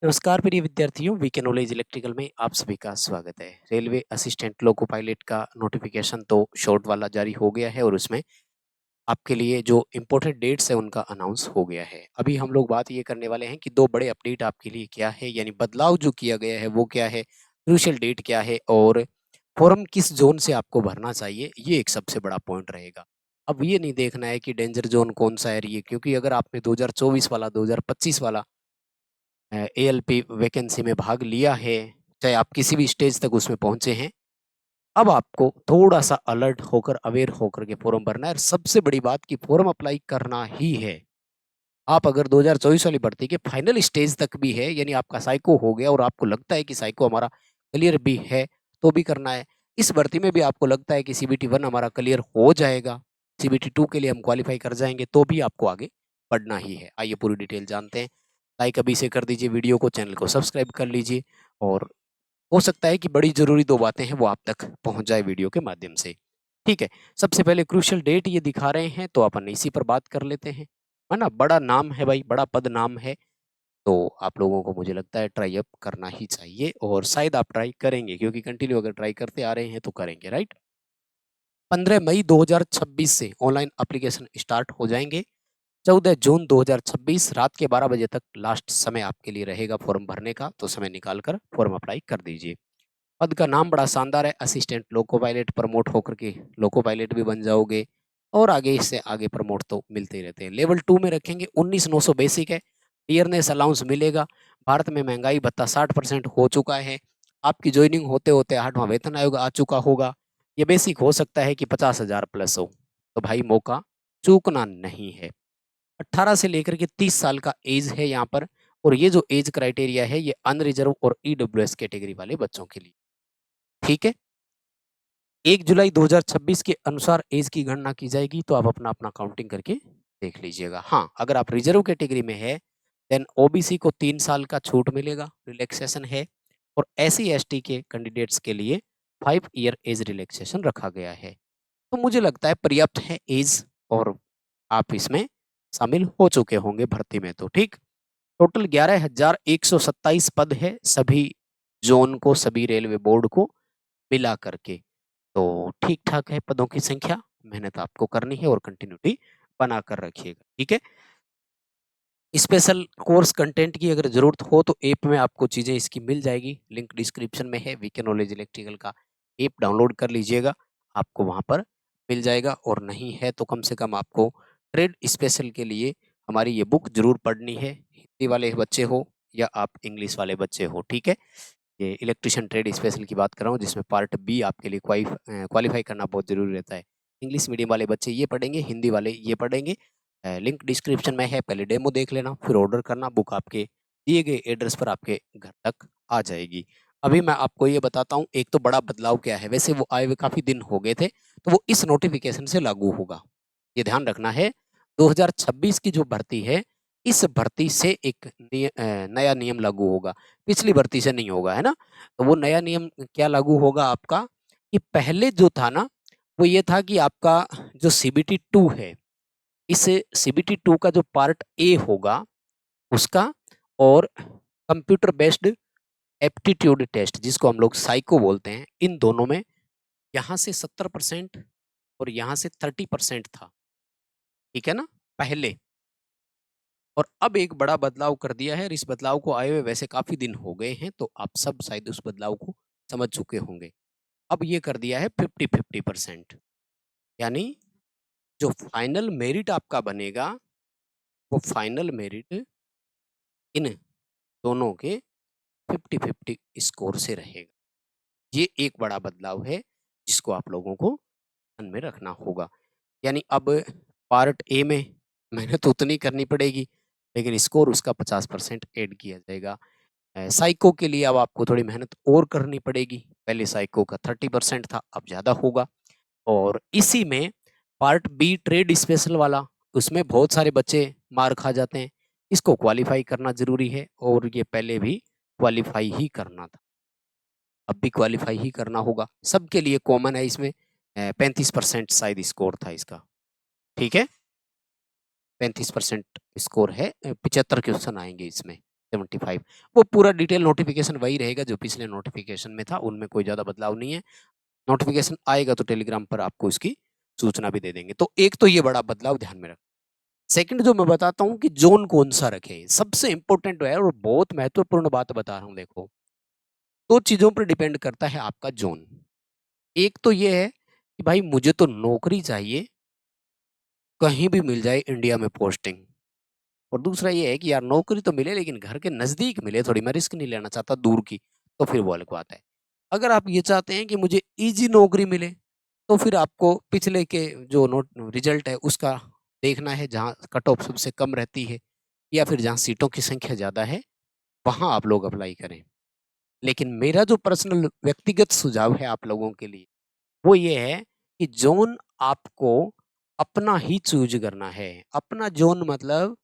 नमस्कार प्रिय विद्यार्थियों, वीके नॉलेज इलेक्ट्रिकल में आप सभी का स्वागत है। रेलवे असिस्टेंट लोको पायलट का नोटिफिकेशन तो शॉर्ट वाला जारी हो गया है और उसमें आपके लिए जो इम्पोर्टेंट डेट्स है उनका अनाउंस हो गया है। अभी हम लोग बात ये करने वाले हैं कि दो बड़े अपडेट आपके लिए क्या है, यानी बदलाव जो किया गया है वो क्या है, क्रूशियल डेट क्या है और फॉर्म किस जोन से आपको भरना चाहिए, ये एक सबसे बड़ा पॉइंट रहेगा। अब ये नहीं देखना है कि डेंजर जोन कौन सा है ये, क्योंकि अगर आपने 2024 वाला 2025 वाला एएलपी वैकेंसी में भाग लिया है, चाहे आप किसी भी स्टेज तक उसमें पहुंचे हैं, अब आपको थोड़ा सा अलर्ट होकर अवेयर होकर के फॉर्म भरना है। और सबसे बड़ी बात कि फॉर्म अप्लाई करना ही है। आप अगर 2024 वाली भर्ती के फाइनल स्टेज तक भी है, यानी आपका साइको हो गया और आपको लगता है कि साइको हमारा क्लियर भी है, तो भी करना है। इस भर्ती में भी आपको लगता है कि सीबीटी 1 हमारा क्लियर हो जाएगा, सीबीटी 2 के लिए हम क्वालिफाई कर जाएंगे, तो भी आपको आगे पढ़ना ही है। आइए पूरी डिटेल जानते हैं। लाइक अभी से कर दीजिए वीडियो को, चैनल को सब्सक्राइब कर लीजिए और हो सकता है कि बड़ी जरूरी दो बातें हैं वो आप तक पहुंच जाए वीडियो के माध्यम से। ठीक है, सबसे पहले क्रूशियल डेट ये दिखा रहे हैं तो अपन इसी पर बात कर लेते हैं, है ना। बड़ा नाम है भाई, बड़ा पद नाम है, तो आप लोगों को मुझे लगता है ट्राई अप करना ही चाहिए और शायद आप ट्राई करेंगे, क्योंकि कंटिन्यू अगर ट्राई करते आ रहे हैं तो करेंगे, राइट। 15 मई 2026 से ऑनलाइन एप्लीकेशन स्टार्ट हो जाएंगे। 14 जून 2026 रात के 12 बजे तक लास्ट समय आपके लिए रहेगा फॉर्म भरने का, तो समय निकाल कर फॉर्म अप्लाई कर दीजिए। पद का नाम बड़ा शानदार है, असिस्टेंट लोको पायलट। प्रमोट होकर के लोको पायलट भी बन जाओगे और आगे इससे आगे प्रमोट तो मिलते ही रहते हैं। लेवल 2 में रखेंगे, 19,900 बेसिक है। टीयरनेस अलाउंस मिलेगा। भारत में महंगाई भत्ता 60% हो चुका है। आपकी ज्वाइनिंग होते होते 8वां वेतन आयोग आ चुका होगा। ये बेसिक हो सकता है कि 50,000 प्लस हो, तो भाई मौका चूकना नहीं है। 18 से लेकर के 30 साल का एज है यहाँ पर, और ये जो एज क्राइटेरिया है ये अनरिजर्व और ईडब्ल्यूएस कैटेगरी वाले बच्चों के लिए। ठीक है, 1 जुलाई 2026 के अनुसार एज की गणना की जाएगी, तो आप अपना अपना काउंटिंग करके देख लीजिएगा। हाँ, अगर आप रिजर्व कैटेगरी में है देन ओबीसी को 3 साल का छूट मिलेगा, रिलैक्सेशन है। और एससी एसटी के कैंडिडेट्स के लिए 5 ईयर एज रिलैक्सेशन रखा गया है। तो मुझे लगता है पर्याप्त है एज, और आप इसमें शामिल हो चुके होंगे भर्ती में, तो ठीक। टोटल 11,127 पद है सभी जोन को, सभी रेलवे बोर्ड को मिला करके। तो ठीक ठाक है पदों की संख्या। मेहनत आपको करनी है और कंटिन्यूटी बना कर रखिएगा, ठीक है। स्पेशल कोर्स कंटेंट की अगर जरूरत हो तो ऐप में आपको चीजें इसकी मिल जाएगी, लिंक डिस्क्रिप्शन में है। वीके नॉलेज इलेक्ट्रिकल का ऐप डाउनलोड कर लीजिएगा, आपको वहां पर मिल जाएगा। और नहीं है तो कम से कम आपको ट्रेड स्पेशल के लिए हमारी ये बुक जरूर पढ़नी है, हिंदी वाले बच्चे हो या आप इंग्लिश वाले बच्चे हो, ठीक है। ये इलेक्ट्रिशियन ट्रेड स्पेशल की बात कर रहा हूँ, जिसमें पार्ट बी आपके लिए क्वालिफाई करना बहुत जरूरी रहता है। इंग्लिश मीडियम वाले बच्चे ये पढ़ेंगे, हिंदी वाले ये पढ़ेंगे। लिंक डिस्क्रिप्शन में है, पहले डेमो देख लेना, फिर ऑर्डर करना। बुक आपके दिए गए एड्रेस पर आपके घर तक आ जाएगी। अभी मैं आपको ये बताता हूँ एक तो बड़ा बदलाव क्या है। वैसे वो आए हुए काफी दिन हो गए थे, तो वो इस नोटिफिकेशन से लागू होगा, ये ध्यान रखना है। 2026 की जो भर्ती है, इस भर्ती से एक नया नियम लागू होगा, पिछली भर्ती से नहीं होगा, है ना। तो वो नया नियम क्या लागू होगा आपका, कि पहले जो था ना, वो ये था कि आपका जो सीबीटी 2 है, इस सीबीटी 2 का जो पार्ट ए होगा उसका, और कंप्यूटर बेस्ड एप्टीट्यूड टेस्ट जिसको हम लोग साइको बोलते हैं, इन दोनों में यहाँ से 70% और यहाँ से 30% था, ठीक है ना, पहले। और अब एक बड़ा बदलाव कर दिया है, और इस बदलाव को आए हुए वैसे काफी दिन हो गए हैं, तो आप सब शायद उस बदलाव को समझ चुके होंगे। अब ये कर दिया है 50-50%, यानी जो फाइनल मेरिट आपका बनेगा वो फाइनल मेरिट इन दोनों के 50-50 स्कोर से रहेगा। ये एक बड़ा बदलाव है जिसको आप लोगों को ध्यान में रखना होगा। यानी अब पार्ट ए में मेहनत उतनी करनी पड़ेगी, लेकिन स्कोर उसका 50% ऐड किया जाएगा। साइको के लिए अब आपको थोड़ी मेहनत और करनी पड़ेगी, पहले साइको का 30% था, अब ज़्यादा होगा। और इसी में पार्ट बी ट्रेड स्पेशल वाला, उसमें बहुत सारे बच्चे मार खा जाते हैं, इसको क्वालिफाई करना जरूरी है, और ये पहले भी क्वालिफाई ही करना था, अब भी क्वालिफाई ही करना होगा। सबके लिए कॉमन है इसमें। 35% शायद स्कोर था इसका, ठीक है। 35% स्कोर है, 75 क्वेश्चन आएंगे इसमें। 75। वो पूरा डिटेल नोटिफिकेशन वही रहेगा जो पिछले नोटिफिकेशन में था, उनमें कोई ज़्यादा बदलाव नहीं है। नोटिफिकेशन आएगा तो टेलीग्राम पर आपको इसकी सूचना भी दे देंगे। तो एक तो ये बड़ा बदलाव ध्यान में रख। सेकंड जो मैं बताता हूँ कि ज़ोन कौन-सा रखें, सबसे इम्पोर्टेंट है और बहुत महत्वपूर्ण बात बता रहा हूँ देखो। 2 चीज़ों पर डिपेंड करता है आपका ज़ोन। एक तो ये है कि भाई मुझे तो नौकरी चाहिए, कहीं भी मिल जाए इंडिया में पोस्टिंग। और दूसरा ये है कि यार नौकरी तो मिले लेकिन घर के नज़दीक मिले, थोड़ी मैं रिस्क नहीं लेना चाहता दूर की, तो फिर वो अलग बात है। अगर आप ये चाहते हैं कि मुझे ईज़ी नौकरी मिले, तो फिर आपको पिछले के जो नोट रिज़ल्ट है उसका देखना है, जहाँ कट ऑफ सबसे कम रहती है या फिर जहाँ सीटों की संख्या ज़्यादा है, वहाँ आप लोग अप्लाई करें। लेकिन मेरा जो पर्सनल व्यक्तिगत सुझाव है आप लोगों के लिए, वो ये है कि ज़ोन आपको अपना ही चूज़ करना है। अपना ज़ोन मतलब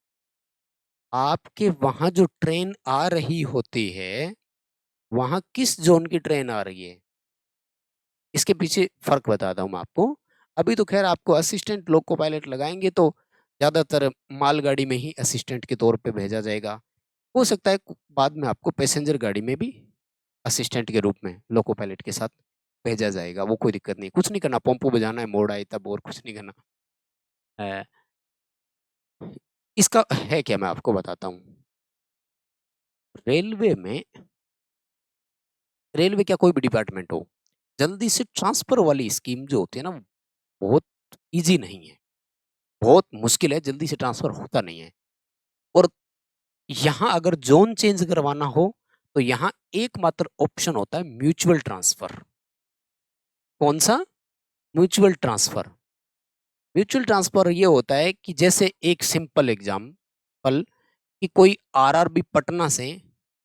आपके वहाँ जो ट्रेन आ रही होती है, वहाँ किस ज़ोन की ट्रेन आ रही है? इसके पीछे फ़र्क बताता हूँ मैं आपको। अभी तो ख़ैर आपको असिस्टेंट लोको पायलट लगाएँगे तो ज़्यादातर मालगाड़ी में ही असिस्टेंट के तौर पे भेजा जाएगा। हो सकता है बाद में आपको पैसेंजर गाड़ी में भी असिस्टेंट के रूप में लोको पायलट के साथ भेजा जाएगा, वो कोई दिक्कत नहीं। कुछ नहीं करना, पोंपो बजाना है, मोड़ आए तब, और कुछ नहीं करना। अ, इसका है क्या मैं आपको बताता हूँ। रेलवे में रेलवे क्या कोई भी डिपार्टमेंट हो, जल्दी से ट्रांसफ़र वाली स्कीम जो होती है ना, बहुत ईज़ी नहीं है, बहुत मुश्किल है, जल्दी से ट्रांसफ़र होता नहीं है। और यहाँ अगर ज़ोन चेंज करवाना हो, तो यहाँ एकमात्र ऑप्शन होता है म्यूचुअल ट्रांसफ़र। कौन-सा? Mutual transfer. म्यूचुअल ट्रांसफ़र ये होता है कि जैसे एक सिंपल एग्ज़ाम्पल कि कोई आरआरबी पटना से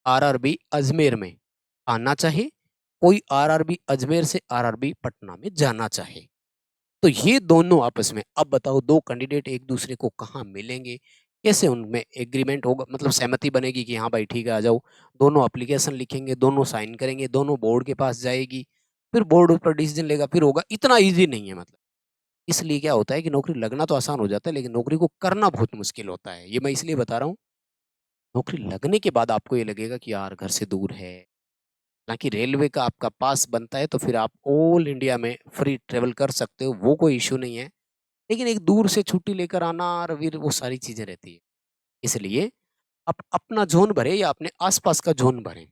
आरआरबी अजमेर में आना चाहे, कोई आरआरबी अजमेर से आरआरबी पटना में जाना चाहे। तो ये दोनों आपस में, अब बताओ 2 कैंडिडेट एक दूसरे को कहाँ मिलेंगे? कैसे उनमें एग्रीमेंट होगा, मतलब सहमति बनेगी कि हाँ भाई ठीक है आ जाओ। दोनों एप्लीकेशन लिखेंगे, दोनों साइन करेंगे, दोनों बोर्ड के पास जाएगी, फिर बोर्ड उस पर डिसीज़न लेगा, फिर होगा। इतना ईज़ी नहीं है मतलब। इसलिए क्या होता है कि नौकरी लगना तो आसान हो जाता है, लेकिन नौकरी को करना बहुत मुश्किल होता है। ये मैं इसलिए बता रहा हूँ, नौकरी लगने के बाद आपको ये लगेगा कि यार घर से दूर है। हालाँकि रेलवे का आपका पास बनता है तो फिर आप ऑल इंडिया में फ्री ट्रैवल कर सकते हो, वो कोई इश्यू नहीं है। लेकिन एक दूर से छुट्टी लेकर आना और फिर वो सारी चीज़ें रहती है। इसलिए आप अपना ज़ोन भरें या अपने आस-पास का ज़ोन भरें,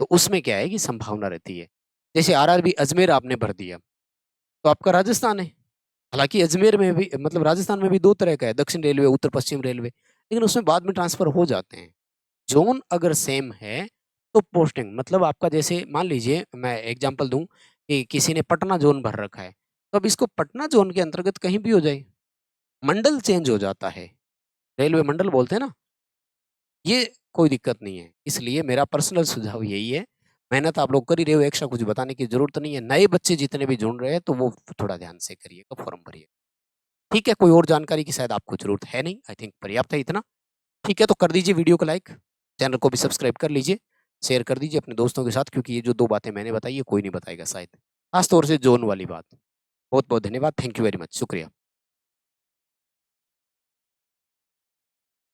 तो उसमें क्या है कि संभावना रहती है। जैसे आरआरबी अजमेर आपने भर दिया, तो आपका राजस्थान है। हालाँकि अजमेर में भी, मतलब राजस्थान में भी 2 तरह का है, दक्षिण रेलवे, उत्तर-पश्चिम रेलवे, लेकिन उसमें बाद में ट्रांसफ़र हो जाते हैं। ज़ोन अगर सेम है, तो पोस्टिंग मतलब आपका, जैसे मान लीजिए मैं एग्ज़ाम्पल दूँ कि किसी ने पटना ज़ोन भर रखा है, तो अब इसको पटना ज़ोन के अंतर्गत कहीं भी हो जाए, मंडल चेंज हो जाता है। रेलवे मंडल बोलते हैं ना, ये कोई दिक्कत नहीं है। इसलिए मेरा पर्सनल सुझाव यही है, मेहनत आप लोग कर ही रहे हो, एक्स्ट्रा कुछ बताने की ज़रूरत नहीं है। नए बच्चे जितने भी जुड़ रहे हैं, तो वो थोड़ा ध्यान से करिएगा, फॉर्म भरिए। ठीक है, कोई और जानकारी की शायद आपको ज़रूरत है नहीं, आई थिंक पर्याप्त है इतना। ठीक है, तो कर दीजिए वीडियो को लाइक, चैनल को भी सब्सक्राइब कर लीजिए, शेयर कर दीजिए अपने दोस्तों के साथ, क्योंकि ये जो 2 बातें मैंने बताई, ये कोई नहीं बताएगा शायद। खास तौर से ज़ोन वाली बात। बहुत-बहुत धन्यवाद, थैंक यू वेरी मच, शुक्रिया।